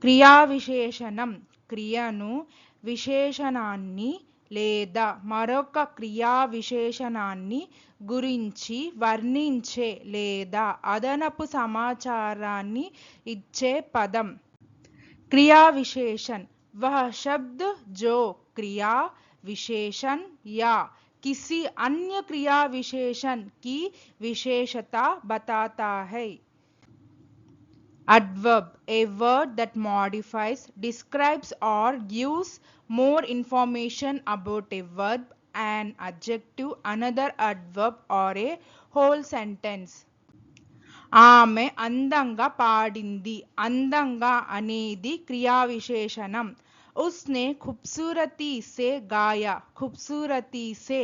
క్రియా విశేషణం క్రియను విశేషణాన్ని లేదా మరొక క్రియా విశేషణాన్ని గురించి వర్ణించే లేదా అదనపు సమాచారాన్ని ఇచ్చే పదం. क्रिया विशेषण वह शब्द जो क्रिया विशेषण या किसी अन्य क्रिया विशेषण की विशेषता बताता है. Adverb a word that modifies, describes or gives more information about a verb, an adjective, another adverb or a whole sentence. ఆమె అందంగా పాడింది. అందంగా అనేది క్రియా విశేషణం. ఉస్నే ఖూబ్సూరతీ సే గాయా. ఖూబ్సూరతీ సే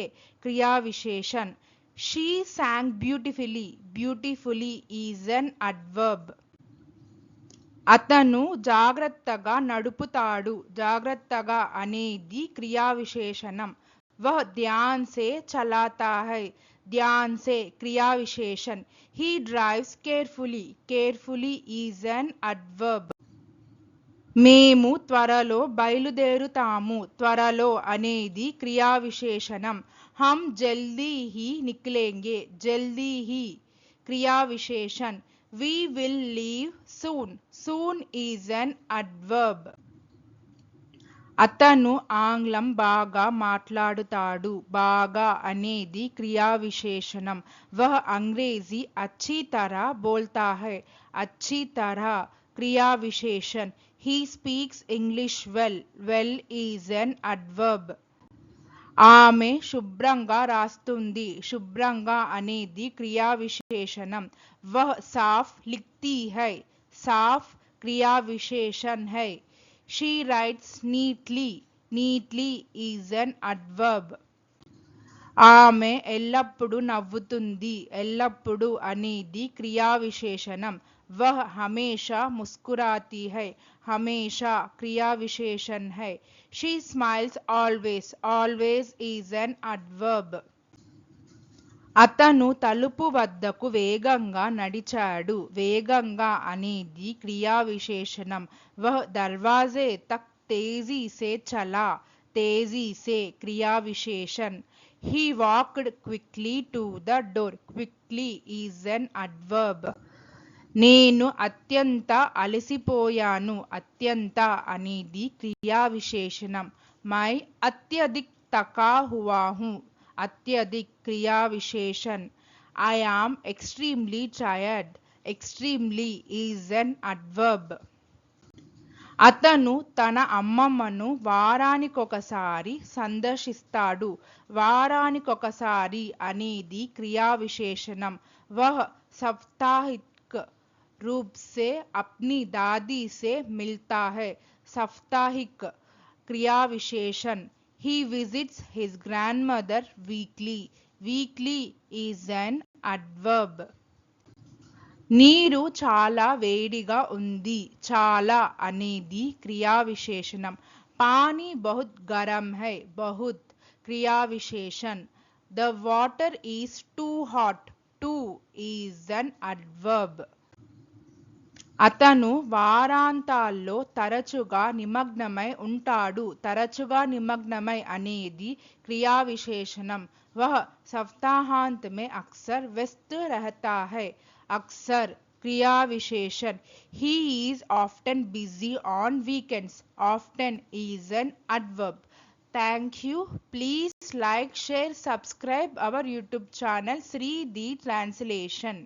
క్రియా విశేషణ్. She sang beautifully. Beautifully is an adverb. అతను జాగ్రత్తగా నడుపుతాడు. జాగ్రత్తగా అనేది క్రియా విశేషణం. వహ్ ధ్యాన్ సే చలాతా హై. ధ్యాన్ సే క్రియా విశేషణ్. He drives carefully. Carefully is an adverb. మేము త్వరలో బయలుదేరుతాము. త్వరలో అనేది క్రియా విశేషణం. హమ్ జల్దీ హీ నిక్లేంగే. జల్దీ హీ క్రియా విశేషణ్. We will leave soon. Soon is an adverb. అతను ఆంగ్లం బాగా మాట్లాడుతాడు. బాగా అనేది క్రియా విశేషణం. వహ్ అంగ్రేజీ అచ్చీ తరహా బోల్తా హై. అచ్చీ తరహా క్రియా విశేషణ్. He speaks English well. Well is an adverb. ఆమె శుభ్రంగా రాస్తుంది. శుభ్రంగా అనేది క్రియా విశేషణం. వహ్ సాఫ్ లిఖ్తీ హై. సాఫ్ క్రియా విశేషణ్ high. She writes neatly. Neatly is an adverb. ఆమె ఎల్లప్పుడూ నవ్వుతుంది. ఎల్లప్పుడూ అనేది క్రియా విశేషణం. వహ్ హమేషా ముస్కురాతీ హై. హమేషా క్రియా విశేషణ్ high. She smiles always. Always is an adverb. అతను తలుపు వద్దకు వేగంగా నడిచాడు. వేగంగా అనేది క్రియా విశేషణం. వహ్ దర్వాజే తక్ తేజీ సే చలా. తేజీ సే క్రియా విశేషణ్. He walked quickly to the door. Quickly is an adverb. నేను అత్యంత అలసిపోయాను. అత్యంత అనేది క్రియా విశేషణం. My అత్యధిక్ థకా హువా who. అత్యధిక్ క్రియా విశేషణ్. I am extremely tired. Extremely is an adverb. అతను తన అమ్మమ్మను వారానికొకసారి సందర్శిస్తాడు. వారానికొకసారి అనేది క్రియా విశేషణం. వహ్ సాప్తాహిక్ రూప్ సే అప్నీ దాదీ సే మిల్తా హై. సాప్తాహిక్ క్రియా విశేషణ్. He visits his grandmother weekly. Weekly is an adverb. నీరు చాలా వేడిగా ఉంది. చాలా అనేది క్రియా విశేషణం. పానీ బహుత్ గరం హై. బహుత్ క్రియా విశేషణ్. The water is too hot. Too is an adverb. అతను వారాంతాల్లో తరచుగా నిమగ్నమై ఉంటాడు. తరచుగా నిమగ్నమై అనేది క్రియా విశేషణం. వహ్ సప్తాహాంత్ మే అక్సర్ వ్యస్త్ రహతా హై. అక్సర్ క్రియా విశేషణ్. He is often busy on weekends. Often is an adverb. Thank you. Please like, share, subscribe our YouTube channel Sri the Translation.